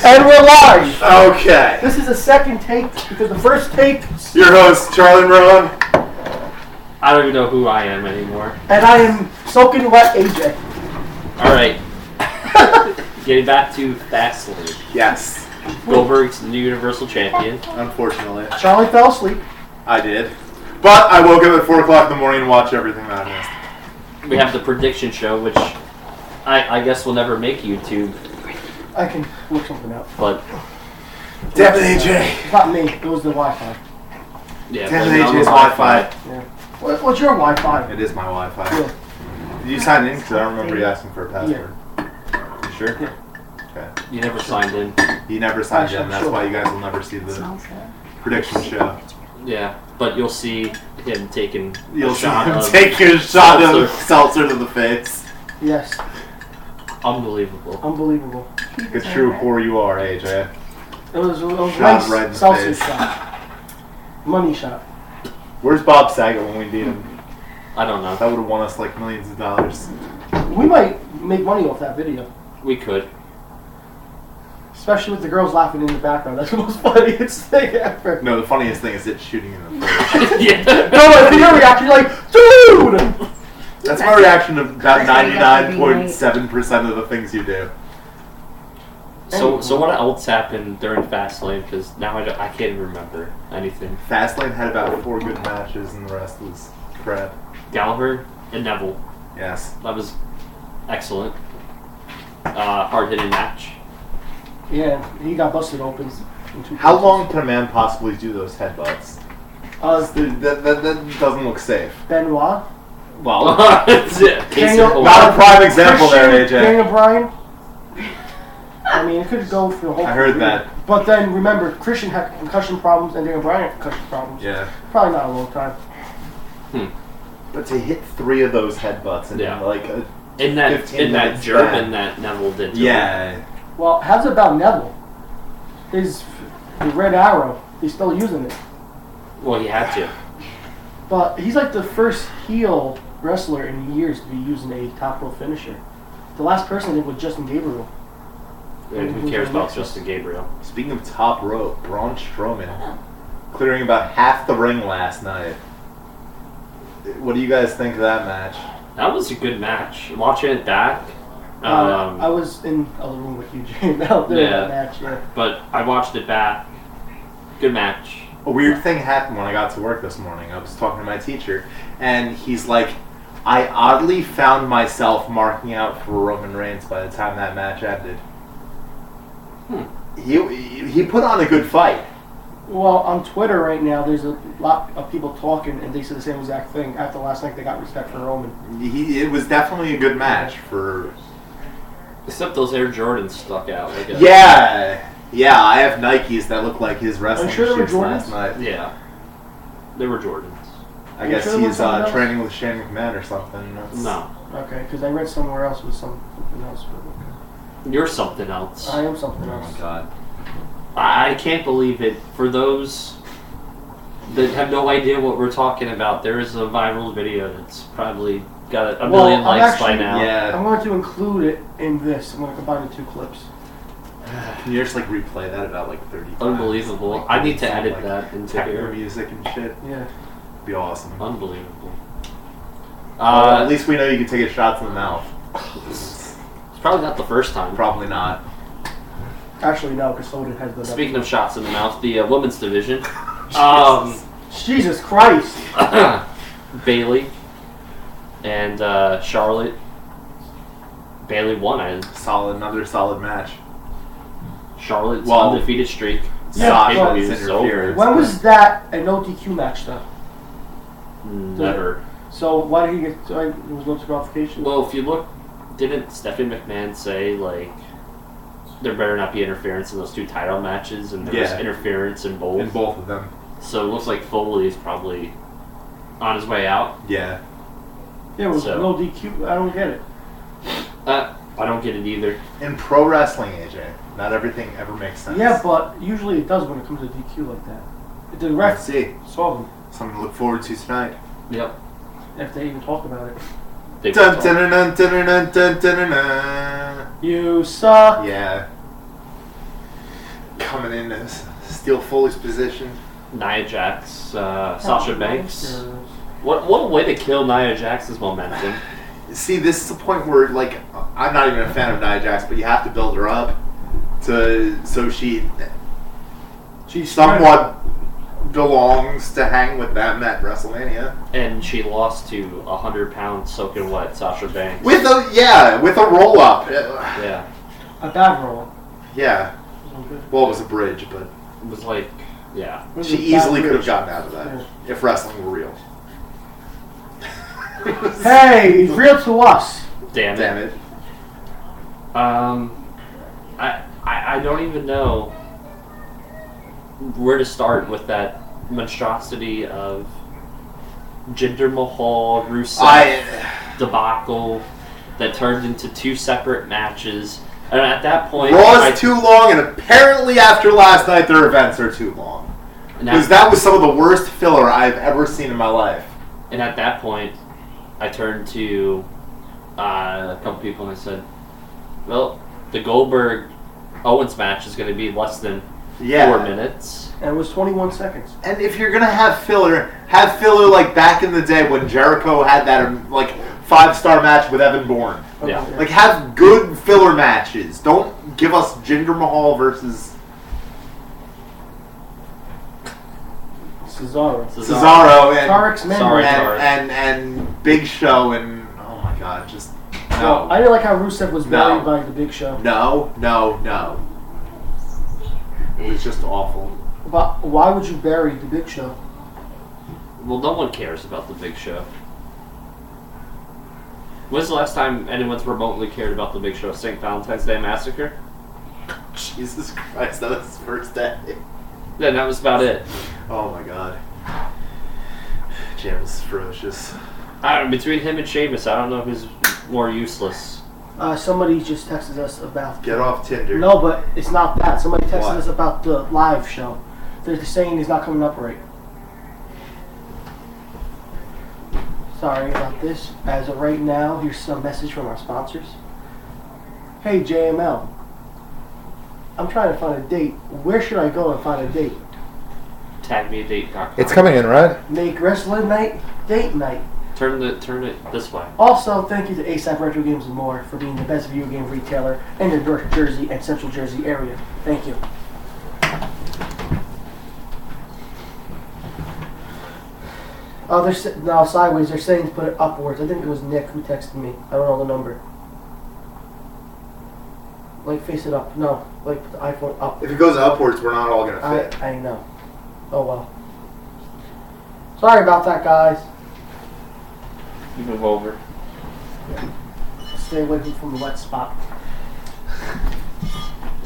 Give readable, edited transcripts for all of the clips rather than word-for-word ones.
And we're live. Okay. This is the second take because the first take. Your host, Charlie Marone. I don't even know who I am anymore. And I am soaking wet AJ. Alright. Getting back to Fastlane. Yes. Goldberg's the new Universal Champion. Unfortunately. Charlie fell asleep. I did. But I woke up at 4 o'clock in the morning and watched everything that I missed. We have the prediction show, which I guess will never make YouTube. I can work something out. But Damn it, AJ. It's not me. It was the Wi-Fi. yeah, Damn blame it, it on the AJ's Wi-Fi. Yeah. What's your Wi-Fi? It is my Wi-Fi. Yeah. Did you sign in? Because I don't remember you asking for a password. You sure? Yeah. Okay. You never signed in. You never signed in. That's Sure. why you guys will never see the prediction show. Yeah, but you'll see him taking You'll a see shot him of take your shot of seltzer. seltzer to the face. Yes. Unbelievable. Unbelievable. Good true whore you are, AJ. It was a Shot nice right in the salsa face. shot. Money shot. Where's Bob Saget when we need him? I don't know. That would have won us like millions of dollars. We might make money off that video. We could. Especially with the girls laughing in the background. That's the most funniest thing ever. No, the funniest thing is it shooting in the face. Yeah. No, like your reaction, you're like, dude! That's my reaction to about 99.7% of the things you do. So what else happened during Fastlane? Because now I can't even remember anything. Fastlane had about 4 good matches and the rest was crap. Gallagher and Neville. Yes. That was excellent. Hard-hitting match. Yeah, he got busted open. How long can a man possibly do those headbutts? That doesn't look safe. Benoit. Well, That's it. Case in Daniel- point. not a prime example there, Christian, AJ. Daniel Bryan. I mean, it could go for the whole I heard career. that. But then remember, Christian had concussion problems and Daniel Bryan had concussion problems. Yeah. Probably not a long time. But to hit 3 of those headbutts in Yeah. like a In that 15 minutes German back. that Neville did. To him. Yeah. Well, how's it about Neville? The Red Arrow, he's still using it. Well, he had to. But he's like the first heel wrestler in years to be using a top rope finisher. The last person I think was Justin Gabriel. And who cares about Justin Gabriel? Speaking of top rope, Braun Strowman clearing about half the ring last night. What do you guys think of that match? That was a good match. Watching it back, I was in a room with you, Jane, out there in Yeah. that match, yeah. but I watched it back. Good match. A weird thing happened when I got to work this morning. I was talking to my teacher, and he's like, I oddly found myself marking out for Roman Reigns by the time that match ended. He put on a good fight. Well, on Twitter right now, there's a lot of people talking, and they said the same exact thing. After last night, they got respect for Roman. It was definitely a good match for... Except those Air Jordans stuck out. Like a, Yeah, I have Nikes that look like his wrestling sure they were shoes last Jordans? night. Yeah. They were Jordans. I You guess sure there was he's something else? training with Shane McMahon or something. No. Okay, because I read somewhere else with something else. But okay. You're something else. I am something Oh else. my god. I can't believe it. For those that have no idea what we're talking about, there is a viral video that's probably got a million I'm likes by actually- now. Yeah. I'm going to include it in this. I'm going to combine the 2 clips. Can you just like replay that about like 30 times? Unbelievable. Like, I need to some, edit like, that into techno here. music and shit. Yeah. Be awesome. Unbelievable. At least we know you can take a shot to the mouth. It's probably not the first time. Probably not. Actually, no, because Foden has the... Speaking of shots in the mouth, the women's division. Jesus Christ! Bailey and Charlotte. Bailey won. Another solid match. Charlotte's Well, undefeated streak. Yeah, Sasha's it's interference. When was that a no DQ match, though? Never. So why did he get... there was no disqualification? Well, if you look, didn't Stephanie McMahon say, like, there better not be interference in those 2 title matches, and there was Yeah. interference in both? In both of them. So it looks like Foley's probably on his way out. Yeah. Yeah, it was So- no DQ. I don't get it. I don't get it either. In pro wrestling, AJ, not everything ever makes sense. Yeah, but usually it does when it comes to DQ like that. The Let's ref see. saw them, Something to look forward to tonight. Yep. if they even talk about it. They Dun, talk. dun, dun, dun, dun, dun, dun, dun, dun. You suck. Yeah. coming in to steal Foley's position. Nia Jax, Sasha Banks. Sure. What a way to kill Nia Jax's momentum. See, this is the point where, like, I'm not even a fan of Nia Jax, but you have to build her up so she somewhat belongs to hang with them at WrestleMania. And she lost to 100-pound soaking wet Sasha Banks. With a roll up. Yeah. A bad roll. Yeah. Well, it was a bridge, but It was like, yeah. she easily could have gotten out of that if wrestling were real. Hey, it's real to us. Damn it. I don't even know where to start with that monstrosity of Jinder Mahal, Rusev debacle that turned into 2 separate matches. And at that point, Raw's too long, and apparently after last night, their events are too long. Because that was some of the worst filler I've ever seen in my life. And at that point, I turned to a couple people and I said, well, the Goldberg-Owens match is going to be less than 4 minutes. And it was 21 seconds. And if you're going to have filler like back in the day when Jericho had that, like, 5-star match with Evan Bourne. Yeah. Like, have good filler matches. Don't give us Jinder Mahal versus Cesaro and Big Show and oh my god, just no. Well, I didn't like how Rusev was buried by the Big Show. No. It was just awful. But why would you bury the Big Show? Well, no one cares about the Big Show. When's the last time anyone's remotely cared about the Big Show? St. Valentine's Day Massacre? Jesus Christ, that was his first day. Yeah, that was about it. Oh my god. Jam was ferocious. I don't know, between him and Sheamus, I don't know who's more useless. Somebody just texted us about... Get off Tinder. No, but it's not that. Somebody texted What? us about the live show. They're saying he's not coming up right. Sorry about this. As of right now, here's some message from our sponsors. Hey, JML. I'm trying to find a date. Where should I go and find a date? Tagmeadate.com. It's coming in, right? Make wrestling night date night. Turn it this way. Also, thank you to ASAP Retro Games and More for being the best video game retailer in the North Jersey and Central Jersey area. Thank you. Oh, now sideways. They're saying to put it upwards. I think it was Nick who texted me. I don't know the number. Like face it up. No, like put the iPhone up. If it goes upwards, we're not all gonna fit. I know. Oh well. Sorry about that, guys. You move over. Stay away from the wet spot.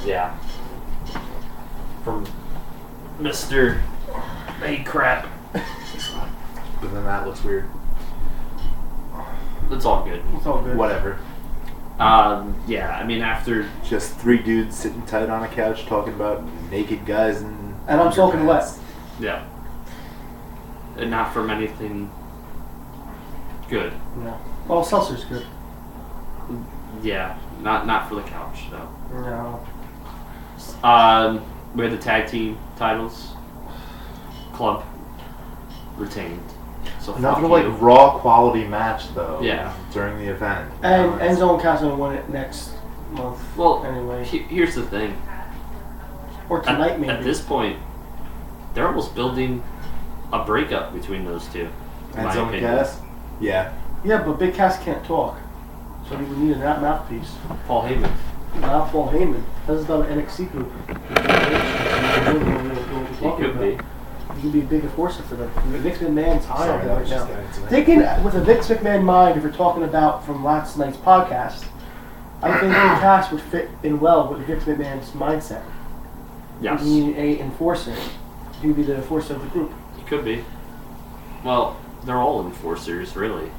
Yeah. From Mr. Hey crap. But then that looks weird. It's all good. It's all good. Whatever. Yeah, I mean after Just 3 dudes sitting tight on a couch talking about naked guys and I'm soaking wet. yeah. And not from anything good. No. Well, seltzer's good. Yeah. Not for the couch though. No. We had the tag team titles. Club retained. So Another fuck like you. raw quality match though. Yeah. During the event. And Enzo and Cass will win it next month. Well, anyway. Here's the thing. Or tonight, maybe. At this point, they're almost building a breakup between those two. in my Enzo and opinion. Cass? Yeah. Yeah, but Big Cass can't talk. So he would need a mouthpiece. Paul Heyman. Not Paul Heyman. This is not an NXT group. He could be. He could be a big enforcer for them. Vince McMahon's high on Sorry, him that right was now. just that tonight. Thinking with a Vince McMahon mind, if we're talking about from last night's podcast, I think Cass would fit in well with Vince McMahon's mindset. Yes. We need a enforcer. He would be the enforcer of the group. He could be. Well, they're all enforcers, really.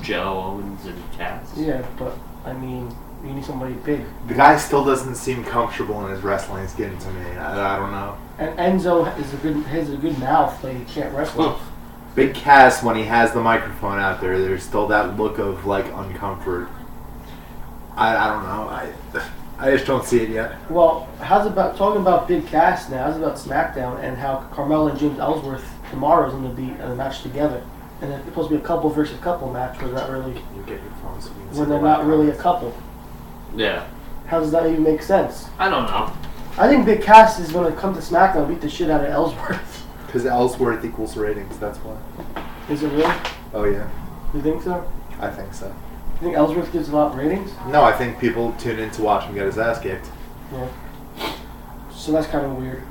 Joe, Owens, and Cass. Yeah, but I mean, you need somebody big. The guy still doesn't seem comfortable in his wrestling. It's getting to me. I don't know. And Enzo has a good mouth, but he can't wrestle. Big Cass, when he has the microphone out there, there's still that look of like uncomfort. I don't know. I just don't see it yet. Well, how's about talking about big cast now? How's about SmackDown and how Carmella and James Ellsworth tomorrow is going to be in a match together, and it's supposed to be a couple versus couple match where they're not really You get your phone so you can when they're not really a couple. Yeah. How does that even make sense? I don't know. I think Big Cass is going to come to SmackDown and beat the shit out of Ellsworth. Because Ellsworth equals ratings, that's why. Is it really? Oh, yeah. You think so? I think so. You think Ellsworth gives a lot of ratings? No, I think people tune in to watch him get his ass kicked. Yeah. So that's kind of weird.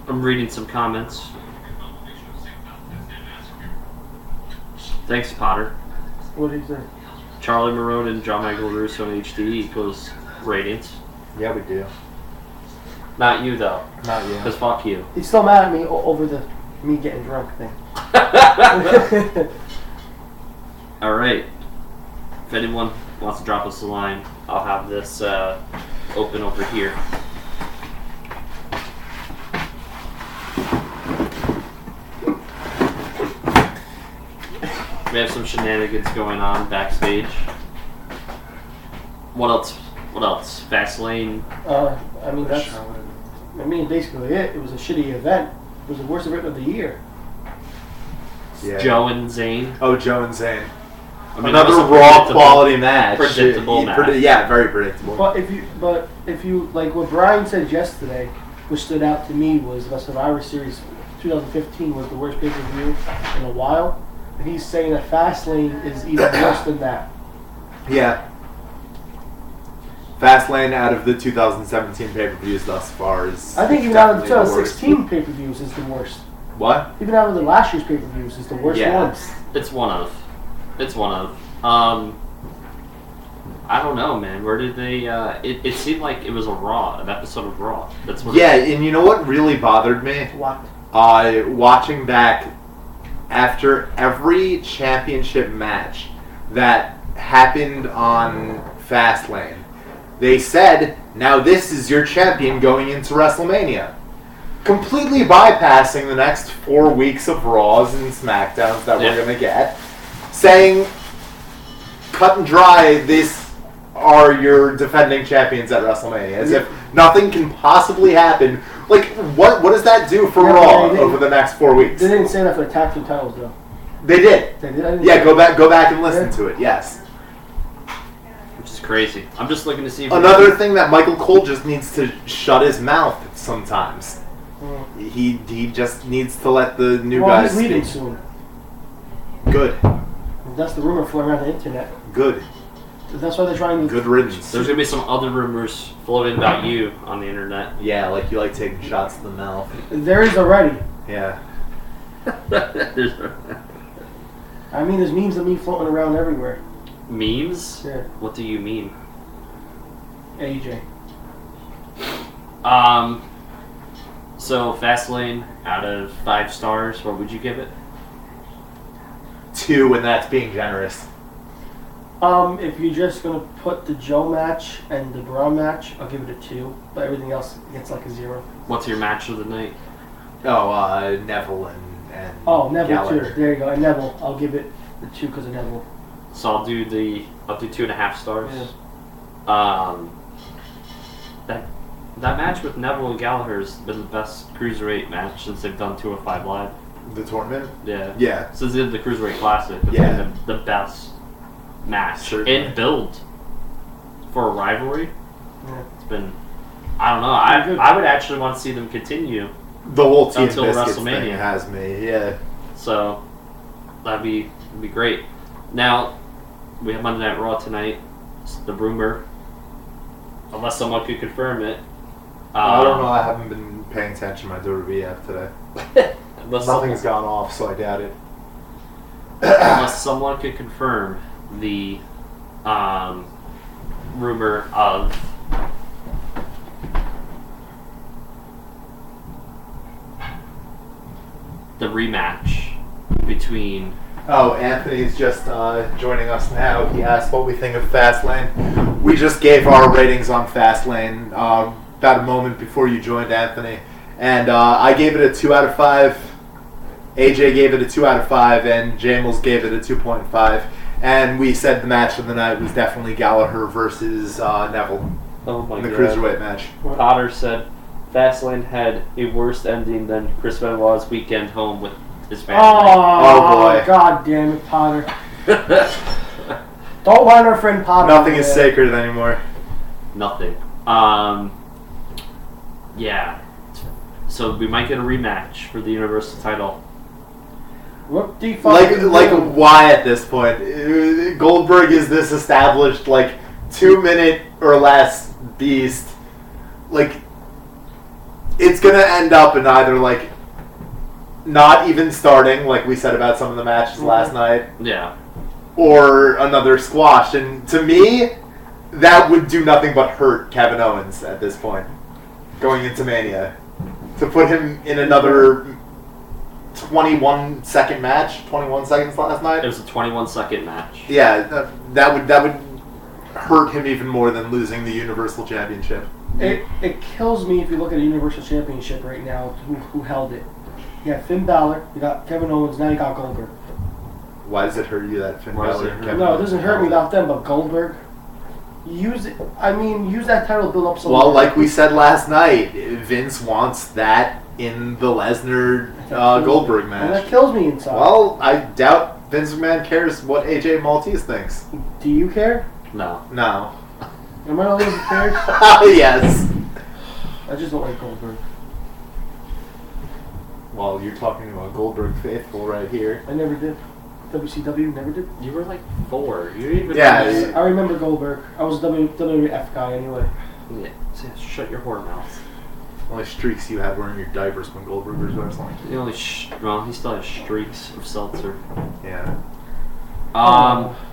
I'm reading some comments. Thanks, Potter. What do you think? Charlie Marone and John Michael Russo in HD equals ratings. Yeah, we do. Not you, though. Not you. Because fuck you. He's still mad at me over the me getting drunk thing. All right. If anyone wants to drop us a line, I'll have this open over here. We have some shenanigans going on backstage. What else? What else? Fastlane. I mean that's. I mean basically it. It was a shitty event. It was the worst event of the year. Yeah. Joe and Zayn. Oh, Joe and Zayn. I mean, Another that was a raw quality match. predictable match. Yeah, very predictable. But if you like what Brian said yesterday, which stood out to me was the Survivor Series 2015 was the worst pay-per-view in a while, and he's saying that Fastlane is even worse than that. Yeah. Fastlane out of the 2017 pay-per-views thus far is. I think even out of the 2016 pay-per-views is the worst. What? Even out of the last year's pay-per-views is the worst one. It's one of. I don't know, man. Where did they? It seemed like it was an episode of Raw. That's what. Yeah, and you know what really bothered me? What? Watching back after every championship match that happened on Fastlane, they said, "Now this is your champion going into WrestleMania." Completely bypassing the next 4 weeks of Raws and SmackDowns that we're going to get. Saying, cut and dry, these are your defending champions at WrestleMania. As if nothing can possibly happen. Like, what does that do for Raw over the next 4 weeks? They didn't say that for the tag team titles, though. They did. They did? Yeah, go back and listen to it, yes. Which is crazy. I'm just looking to see if Another thing that Michael Cole just needs to shut his mouth sometimes. He just needs to let the new guys he's leaving speak. soon. Good. That's the rumor floating around the internet. Good. That's why they're trying to... Good riddance. There's going to be some other rumors floating about you on the internet. Yeah, like you like taking shots to the mouth. There is already. Yeah. I mean, there's memes of me floating around everywhere. Memes? Yeah. What do you mean? AJ. So Fastlane, out of 5 stars, what would you give it? 2, and that's being generous. If you're just gonna put the Joe match and the Braun match, I'll give it a 2. But everything else gets like a 0. What's your match of the night? Oh, Neville and Neville Gallagher. 2. There you go. And Neville, I'll give it the 2 because of Neville. So I'll do 2.5 stars. Yeah. That match with Neville and Gallagher has been the best cruiserweight match since they've done 205 Live. The tournament? Yeah. Yeah. Since they did the Cruiserweight Classic, it's been the best match. Certainly. And build for a rivalry. Yeah. It's been, I don't know, I would actually want to see them continue. The whole Team Until Biscuits WrestleMania. thing has me, yeah. So, that'd be great. Now, we have Monday Night Raw tonight. It's the rumor, unless someone could confirm it. I don't know, I haven't been paying attention to my WWE app today. Nothing's gone off, so I doubt it. Unless someone could confirm the rumor of the rematch between... Oh, Anthony's just joining us now. He asked what we think of Fastlane. We just gave our ratings on Fastlane about a moment before you joined, Anthony. And I gave it a 2 out of 5. AJ gave it a 2 out of 5, and Jamels gave it a 2.5. And we said the match of the night was definitely Gallagher versus Neville Oh my in the god. Cruiserweight match. Potter said Fastlane had a worse ending than Chris Benoit's weekend home with his family. Oh, boy. God damn it, Potter. Don't mind our friend Potter. Nothing is sacred anymore. Nothing. Yeah. So we might get a rematch for the Universal title. What the fuck? Like why at this point? Goldberg is this established 2-minute or less beast. It's gonna end up in either not even starting, like we said about some of the matches last night. Yeah. Or another squash. And to me, that would do nothing but hurt Kevin Owens at this point. Going into Mania. To put him in another 21-second match, 21 seconds last night. It was a 21-second match. Yeah, that would hurt him even more than losing the Universal Championship. It kills me if you look at a Universal Championship right now, who held it. You got Finn Balor, you got Kevin Owens, now you got Goldberg. Why does it hurt you that Finn Why does Balor it and hurt? Kevin No, it Owens doesn't hurt held me it? about them, but Goldberg. Use it. Use that title to build up some. Well, like we said last night, Vince wants that in the Lesnar Goldberg And match. that kills me inside. Well, I doubt Vince McMahon cares what AJ Maltese thinks. Do you care? No. No. Am I the only one who cares? Yes. I just don't like Goldberg. Well, you're talking about Goldberg faithful right here. I never did. WCW never did. You were 4. You didn't even. Yeah. I remember Goldberg. I was a WWF guy anyway. Yeah. Shut your whore mouth. Only streaks you had wearing your diapers when Goldberg was wrestling. The only well, he still has streaks of seltzer. Yeah.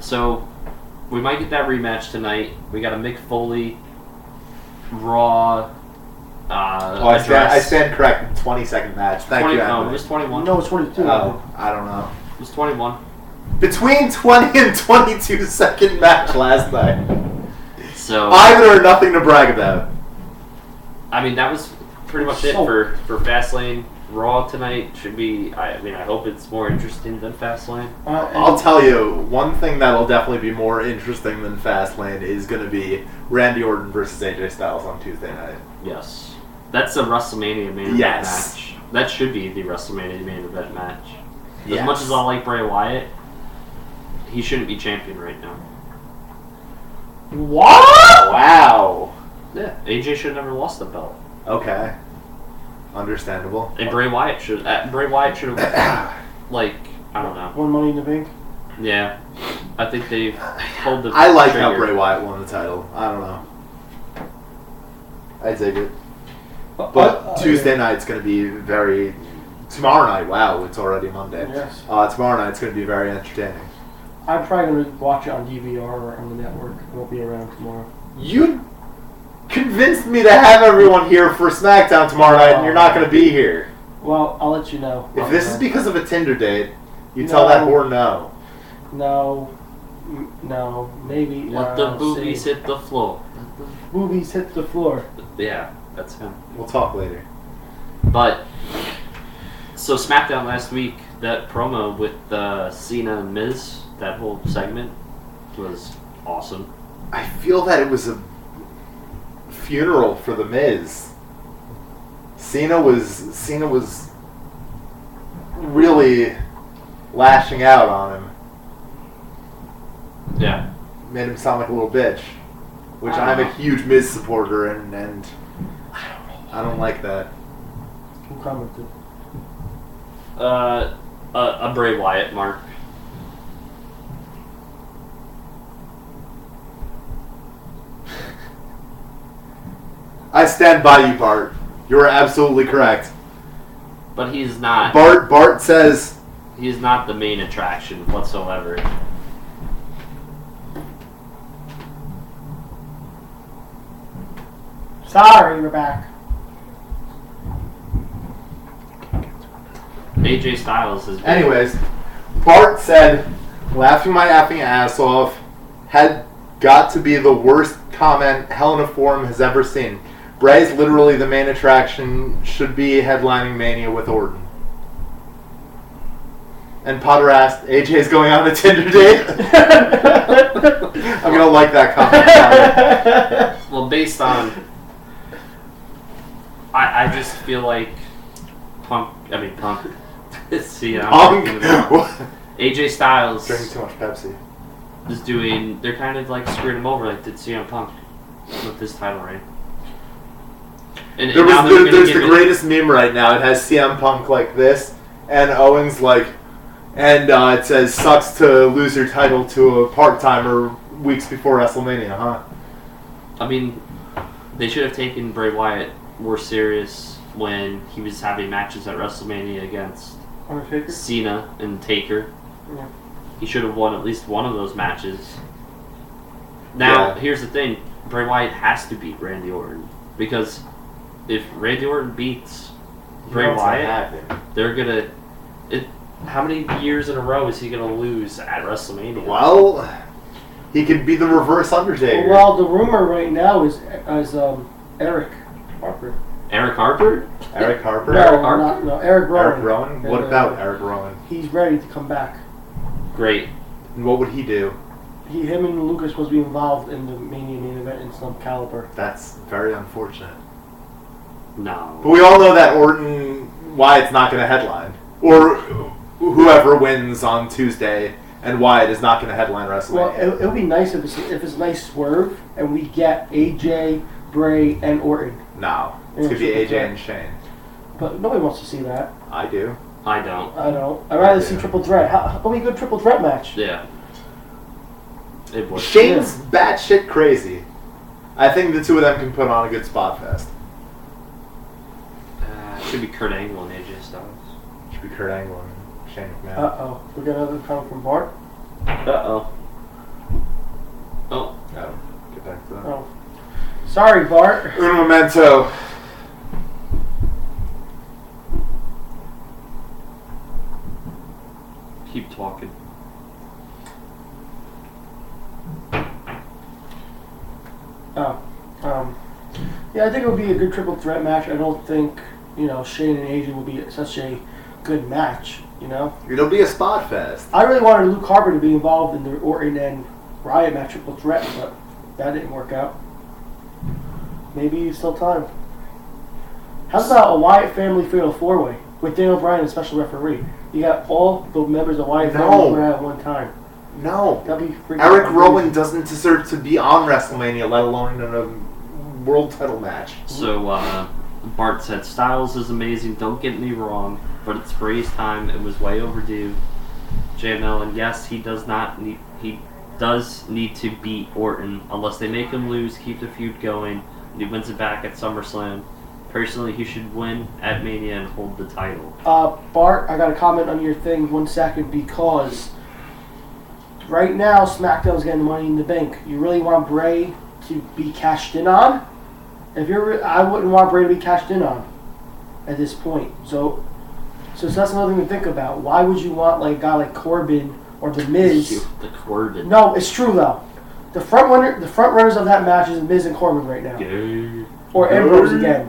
So we might get that rematch tonight. We got a Mick Foley Raw. I stand corrected. 20-second match. Thank you, No, it Emily. was 21. No, it's 22. Oh, I don't know. It was 21. Between 20 and 22-second match last night. So Either or nothing to brag about. I mean, that was pretty much it for Fastlane. Raw tonight should be. I hope it's more interesting than Fastlane. I'll tell you, one thing that'll definitely be more interesting than Fastlane is going to be Randy Orton versus AJ Styles on Tuesday night. Yes, that's a WrestleMania main event Yes. match. That should be the WrestleMania main event match. As Yes. much as I like Bray Wyatt, he shouldn't be champion right now. What? Wow. Yeah, AJ should have never lost the belt, Okay. Understandable. and Bray Wyatt should. Bray Wyatt should have I don't know. One Money in the Bank. Yeah, I think they've pulled the. I like how trigger. Bray Wyatt won the title. I don't know. I dig it. But Tuesday night's going to be very... Tomorrow night, wow, it's already Monday. Yes. Tomorrow night's going to be very entertaining. I'm probably going to watch it on DVR or on the network. I won't be around tomorrow. You convinced me to have everyone here for SmackDown tomorrow night, and you're not going to be here. Well, I'll let you know. If this is because of a Tinder date, you tell that whore no. No, maybe. Let the boobies hit the floor. Boobies hit the floor. Yeah, that's him. We'll talk later. But so SmackDown last week, that promo with Cena and Miz, that whole segment was awesome. I feel that it was a funeral for the Miz. Cena was really lashing out on him. Yeah. Made him sound like a little bitch. Which I'm a huge Miz supporter, and I don't like that. Who commented? A Bray Wyatt mark. I stand by you, Bart. You are absolutely correct. But he's not. Bart says He's not the main attraction whatsoever. Sorry, we're back. AJ Styles has been. Anyways, Bart said, laughing my effing ass off, had got to be the worst comment Hell in a Forum has ever seen. Bray's literally the main attraction, should be headlining Mania with Orton. And Potter asked, AJ's going on a Tinder date? I'm going to like that comment. Well, based on... I just feel like Punk... See, Punk? AJ Styles Drinking too much Pepsi. is doing... They're kind of like screwing him over like did CM Punk with this title reign. And There's the greatest meme right now. It has CM Punk like this, and Owens like... And it says, sucks to lose your title to a part-timer weeks before WrestleMania, huh? I mean, they should have taken Bray Wyatt more serious when he was having matches at WrestleMania against Undertaker? Cena and Taker. Yeah. He should have won at least one of those matches. Now, Here's the thing. Bray Wyatt has to beat Randy Orton. Because if Randy Orton beats Bray Wyatt, they're going to... How many years in a row is he going to lose at WrestleMania? Well, he could be the reverse Undertaker. Well, the rumor right now is Eric Harper. Eric Harper? Eric Harper? No, Eric Harper? no, Eric Rowan. Eric Rowan? What about Eric Rowan? He's ready to come back. Great. And what would he do? Him and Lucas was supposed to be involved in the Mania main event in some caliber. That's very unfortunate. No. But we all know that Wyatt's not going to headline. Or whoever wins on Tuesday, and Wyatt is not going to headline WrestleMania. Well, it would be nice if it's a nice swerve, and we get AJ, Bray, and Orton. No. It's going to be AJ and Shane. But nobody wants to see that. I do. I don't. I don't. I'd rather see triple threat. How be a good triple threat match? Yeah. It would. Shane's batshit crazy. I think the two of them can put on a good spot fest. It should be Kurt Angle and AJ Styles. Should be Kurt Angle and Shane McMahon. Uh-oh. We got another comment from Bart? Uh-oh. Oh. No. Get back to that. Oh. Sorry, Bart. Un momento. Keep talking. Yeah, I think it would be a good triple threat match. I don't think, Shane and AJ will be such a good match, It'll be a spot fest. I really wanted Luke Harper to be involved in the Orton and Riot match triple threat, but that didn't work out. Maybe it's still time. How about a Wyatt family fatal four-way with Daniel Bryan as special referee? You got all the members of Wyatt family going out at one time. No. That'd be freaking Eric amazing. Rowan doesn't deserve to be on WrestleMania, let alone in a world title match. So, Bart said, Styles is amazing, don't get me wrong, but it's Bray's time, it was way overdue. JML, and yes, he does need to beat Orton, unless they make him lose, keep the feud going, and he wins it back at SummerSlam. Personally, he should win at Mania and hold the title. Bart, I got a comment on your thing 1 second, because right now SmackDown's getting Money in the Bank. You really want Bray to be cashed in on? I wouldn't want Bray to be cashed in on at this point. So that's another thing to think about. Why would you want like a guy like Corbin or The Miz? The Corbin. No, it's true though. The front runners of that match is The Miz and Corbin right now. Gay. Or Ambrose again.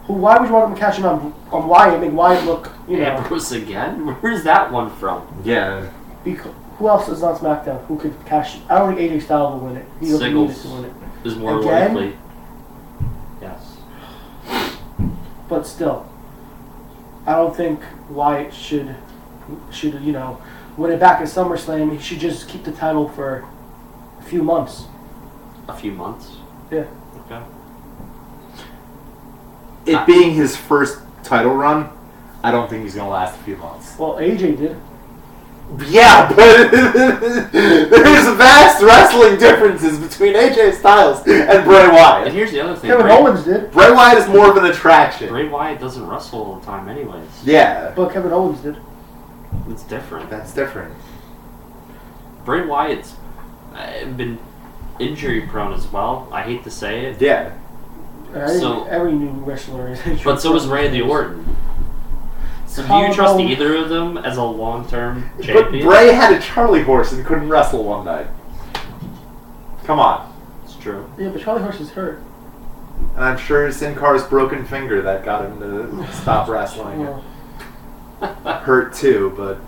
Why would you want them to cash in on Wyatt, make Wyatt look, Ambrose again? Where's that one from? Yeah. Who else is on SmackDown who could cash? I don't think AJ Styles will win it. He doesn't need it to win it. Is more Again? likely. Yes. But still, I don't think Wyatt should win it back at SummerSlam. He should just keep the title for a few months. A few months? Yeah. Okay. It being his first title run, I don't think he's going to last a few months. Well, AJ did. Yeah, but there's vast wrestling differences between AJ Styles and Bray And Wyatt. here's the other thing. Kevin Owens did. Bray Wyatt is more of an attraction. Bray Wyatt doesn't wrestle all the time anyways. Yeah. But Kevin Owens did. It's different. That's different. Bray Wyatt's been injury prone as well. I hate to say it. Yeah. Every new wrestler is. But so is Randy Orton. So do you trust either of them as a long-term champion? But Bray had a Charlie horse and couldn't wrestle one night. Come on. It's true. Yeah, but Charlie Horse is hurt. And I'm sure Sin Cara's broken finger that got him to stop wrestling. Well, Hurt too, but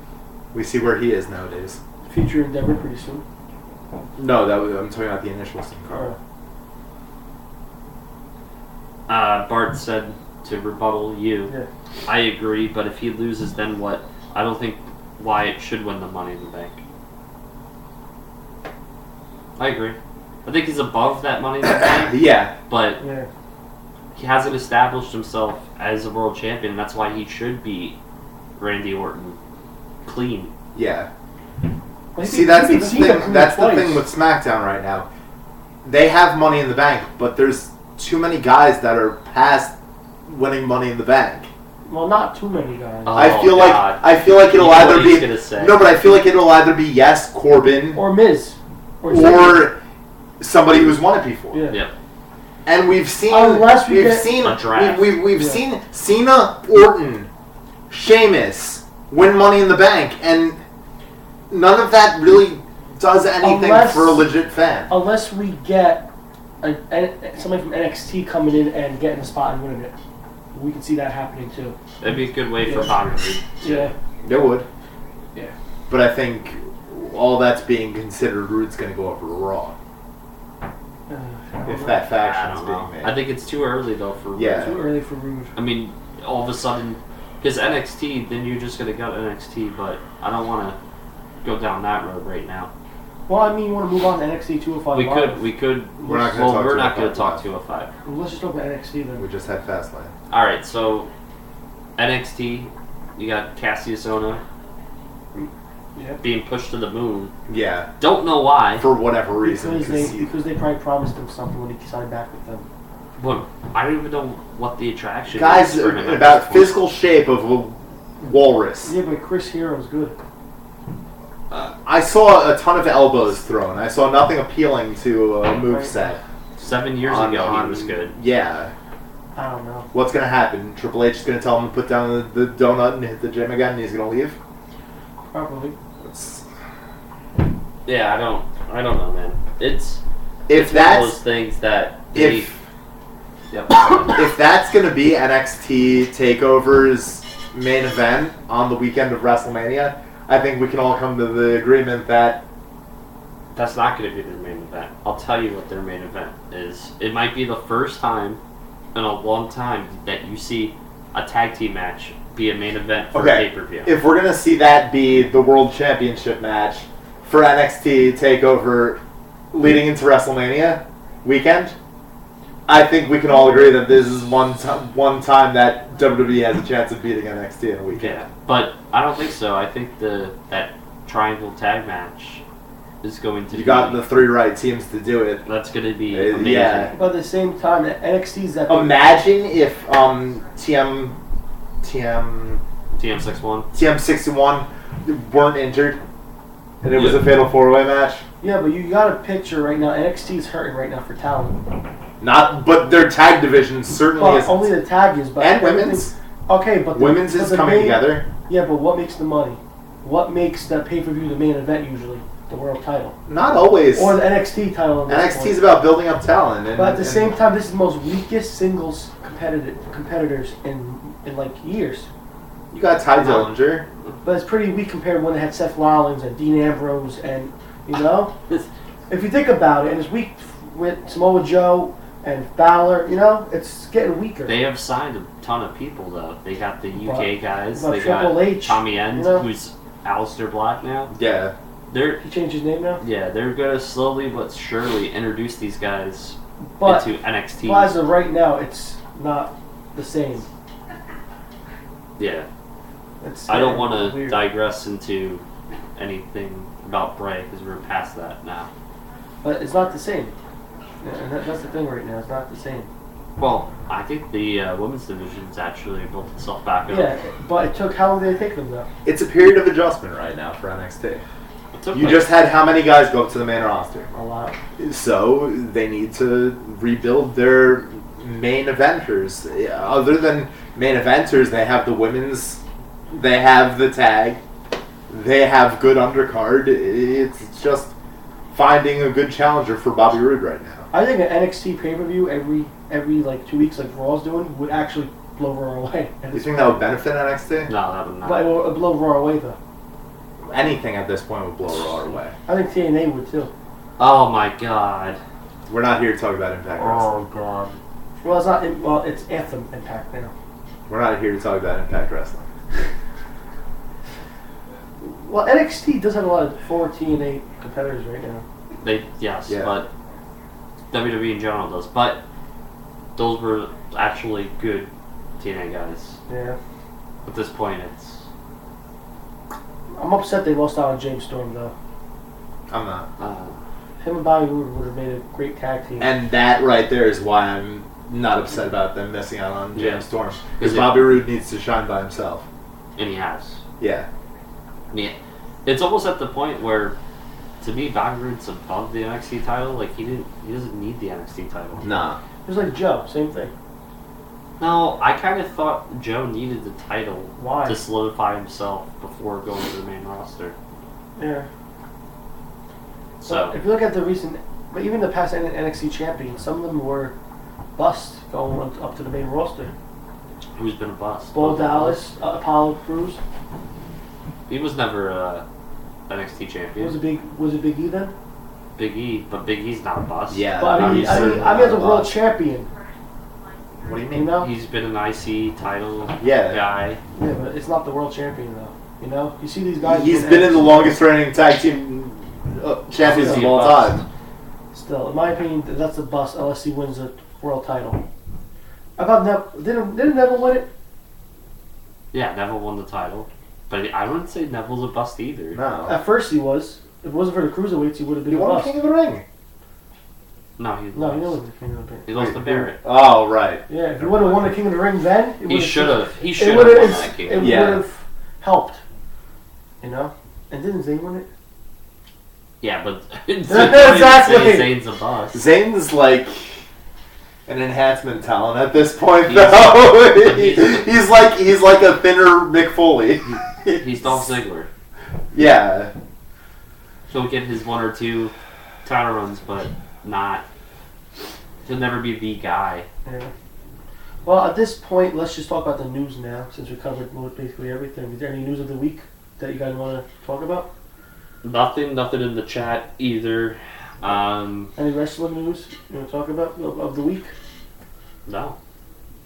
We see where he is nowadays. Future endeavor pretty soon. No, I'm talking about the initial Sin Cara. Bart said to rebuttal you. Yeah. I agree, but if he loses, then what? I don't think Wyatt should win the Money in the Bank. I agree. I think he's above that Money in the Bank. Yeah. But he hasn't established himself as a world champion, and that's why he should beat Randy Orton clean. Yeah. See, that's the thing. That's the thing with SmackDown right now. They have Money in the Bank, but there's too many guys that are past winning Money in the Bank. Well, not too many guys. Oh, I feel like it'll either be but I feel like it'll either be Corbin or Miz or somebody who's won it before. Yeah. And we've seen we've seen Cena, Orton, Sheamus win Money in the Bank, and none of that really does anything for a legit fan. Unless we get somebody from NXT coming in and getting the spot and winning it. We can see that happening too. That'd be a good way for Bobby Roode. Yeah. It would. Yeah. But I think all that's being considered, Roode's going to go over to Raw. If that faction's being made. I think it's too early though for Roode. Yeah. Too early for Roode. I mean, all of a sudden, because NXT, then you're just going to go to NXT, but I don't want to go down that road right now. Well, I mean, you want to move on to NXT 205 We could. We're not going to talk 205. Well, let's just talk about NXT then. We just had Fastlane. All right, so NXT, you got Cassius Ohno being pushed to the moon. Yeah. Don't know why. For whatever reason. Because they probably promised him something when he signed back with them. But I don't even know what the attraction is for him. About physical shape of a walrus. Yeah, but Chris Hero's good. I saw a ton of elbows thrown. I saw nothing appealing to a moveset. 7 years ago, he was good. Yeah. I don't know. What's going to happen? Triple H is going to tell him to put down the donut and hit the gym again, and he's going to leave? Probably. Yeah, I don't know, man. It's one of those things that if that's going to be NXT TakeOver's main event on the weekend of WrestleMania, I think we can all come to the agreement that that's not going to be their main event. I'll tell you what their main event is. It might be the first time in a long time that you see a tag team match be a main event for a pay-per-view. If we're going to see that be the World Championship match for NXT TakeOver leading into WrestleMania weekend, I think we can all agree that this is one time that WWE has a chance of beating NXT in a weekend. Yeah, but I don't think so. I think that triangle tag match is going to. You got the 3 right teams to do it. That's going to be amazing. Yeah. But at the same time, NXT's that. Imagine if TM61 weren't injured, and it was a fatal 4-way match. Yeah, but you got a picture right now. NXT's hurting right now for talent. But their tag division certainly is. Only the tag is, but and women's. Okay, but women's is coming together. Yeah, but what makes the money? What makes the pay-per-view the main event usually? The world title. Not always. Or the NXT title. NXT is about building up talent. But at the same time, this is the most weakest singles competitors in like years. You got Ty Dillinger. But it's pretty weak compared to when they had Seth Rollins and Dean Ambrose and, you know? If you think about it, and it's weak with Samoa Joe and Balor, you know, it's getting weaker. They have signed a ton of people, though. They got the UK guys. They got H, Tommy End, who's Aleister Black now. Yeah. He changed his name now? Yeah, they're going to slowly but surely introduce these guys into NXT. But as of right now, it's not the same. Yeah. I don't want to digress into anything about Bray because we're past that now. But it's not the same. And that's the thing right now. It's not the same. Well, I think the women's division's actually built itself back up. Yeah, but it took, how long did it take them though? It's a period of adjustment right now for NXT. You just had how many guys go up to the main roster? A lot. So they need to rebuild their main eventers. Other than main eventers, they have the women's, they have the tag, they have good undercard. It's just finding a good challenger for Bobby Roode right now. I think an NXT pay-per-view every like 2 weeks, like Raw's doing, would actually blow Raw away. You think that would benefit NXT? No, that would not. But it would blow Raw away though. anything at this point would blow Raw away. I think TNA would too. Oh my god. We're not here to talk about Impact Wrestling. Oh god. Well, it's not. Well, it's Anthem Impact now. We're not here to talk about Impact Wrestling. Well, NXT does have a lot of former TNA competitors right now. Yes, Yeah. but WWE in general does. But those were actually good TNA guys. Yeah. At this point, it's I'm upset they lost out on James Storm though. I'm not. Him and Bobby Roode would have made a great tag team. And that right there is why I'm not upset about them missing out on James Storm. Because Is it- Bobby Roode needs to shine by himself. and he has. Yeah. Yeah, it's almost at the point where, to me, Bobby Roode's above the NXT title. Like he doesn't need the NXT title. Nah. It was like Joe, same thing. No, I kind of thought Joe needed the title Why? to solidify himself before going to the main roster. Yeah. So If you look at the recent, but even the past NXT champions, some of them were bust going up to the main roster. who's been a bust? Bo Dallas, Apollo Crews. He was never a NXT champion. Was it Big E then? Big E, but Big E's not a bust. Yeah. But I mean, as a world champion, What do you you mean? know. He's been an IC title Yeah. guy. Yeah, but it's not the world champion though. You know, you see these guys. He's win been in the NXT. longest reigning tag team champions Is of he a all bust? time. Still, in my opinion, that's a bust unless he wins a world title. I thought didn't Neville win it? Yeah, Neville won the title, but I wouldn't say Neville's a bust either. No. At first he was. If it wasn't for the cruiserweights, he would have been He a won the bust. King of the Ring. No, he No, he lost. wasn't the King of the Ring. He lost to Barrett. Oh, right. Yeah, if he would have won the King of the Ring then, He should have. He It should have would won have. that It game. would Yeah. have helped. You know, and didn't Zayn win it? Yeah, but Exactly. Zayn's a bust. Zayn's like an enhancement talent at this point, He's- though. he's- he's like a thinner Mick Foley. He's Dolph Ziggler. Yeah. He'll get his one or two title runs, but not. He'll never be the guy. Yeah. Well, at this point, let's just talk about the news now, since we covered basically everything. Is there any news of the week that you guys want to talk about? Nothing in the chat either. Any wrestling news you want to talk about of the week? No.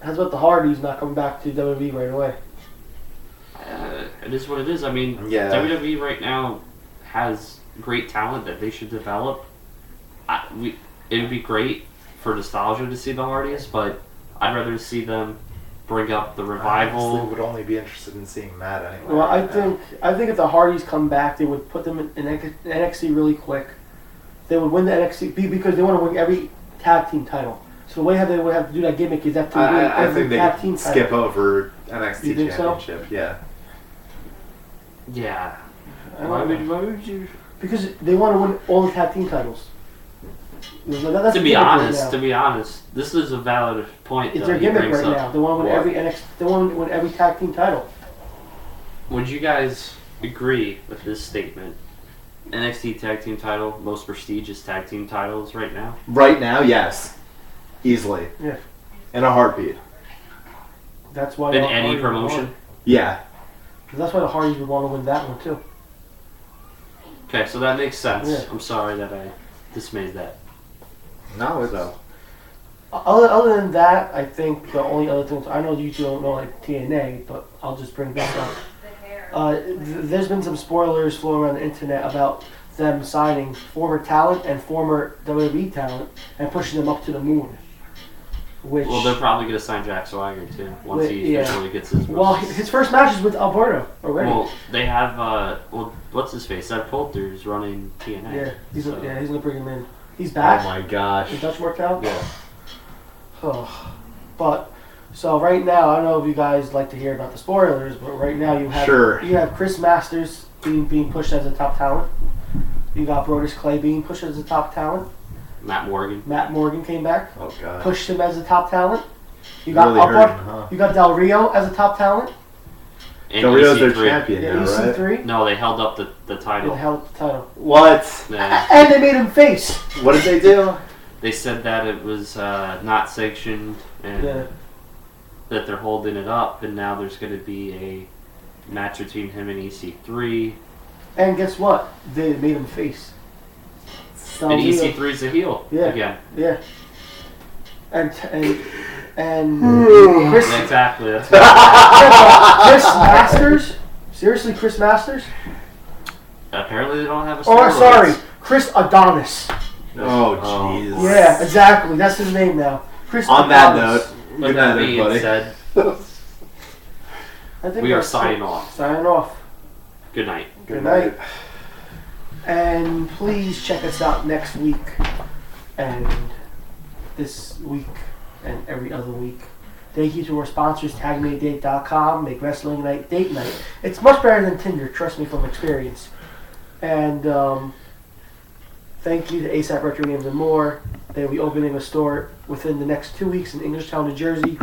How's about the Hardys not coming back to WWE right away? It is what it is. I mean, Yeah. WWE right now has great talent that they should develop. It would be great for nostalgia to see the Hardys, but I'd rather see them bring up the I revival. would only be interested in seeing Matt anyway. Well, I think if the Hardys come back, they would put them in NXT really quick. They would win the NXT because they want to win every tag team title. So the way how they would have to do that gimmick is that to win I every think they tag team could title. skip over NXT You think so? Championship. Yeah. Yeah. I don't Why know. would you? Because they want to win all the tag team titles. That's To the be gimmick honest, this is a valid point. it's that their he gimmick brings right up. now. They want to win What? every NXT. They want to win every tag team title. Would you guys agree with this statement? NXT tag team title, most prestigious tag team titles right now. Right now, yes. Easily. Yeah. In a heartbeat. That's why. In the any Hardys would promotion. want- Yeah. That's why the Hardys would want to win that one too. Okay, so that makes sense. Yeah. I'm sorry that I dismayed that. No, it's Other than that, I think the only other things I know you two don't know like TNA, but I'll just bring that up. There's been some spoilers floating around the internet about them signing former talent and former WWE talent and pushing them up to the moon. Which Well, they're probably going to sign Jack Swagger too once Wait, he yeah. officially gets his. well, his first match is with Alberto already. Well, they have. What's his face? That Poulter's running TNA. yeah, he's so. gonna bring him in. He's Oh back. my gosh. The Dutch worked out. Yeah. Oh. But so right now, I don't know if you guys like to hear about the spoilers, but right now you have Sure. you have Chris Masters being pushed as a top talent. You got Brodus Clay being pushed as a top talent. Matt Morgan. Matt Morgan came back, Oh god. pushed him as a top talent. You got Really Upward, hurting, huh? you got Del Rio as a top talent. And Del Rio's their EC3. champion Yeah, now, right? EC3. No, they held up the Yeah, title. held the title. What? Yeah. And they made him face. What did they do? They said that it was not sanctioned and Yeah. that they're holding it up, and now there's going to be a match between him and EC3. And guess what? They made him face. And EC3's a heel. Yeah. Again. Yeah. And Chris. Exactly. That's Chris Masters. Seriously, Chris Masters. Apparently, they don't have a. Oh, sorry, Chris Adonis. Oh, jeez. Yeah, exactly. That's his name now. Chris On Adonis. that note, With good that night, being everybody. said, I think we are that's signing it. off. Signing off. Good night. Good night. And please check us out next week and this week and every other week. Thank you to our sponsors, TagMadeDate.com, make Wrestling Night Date Night. It's much better than Tinder, trust me from experience. And thank you to ASAP Retro Games and More. They will be opening a store within the next 2 weeks in Englishtown, New Jersey.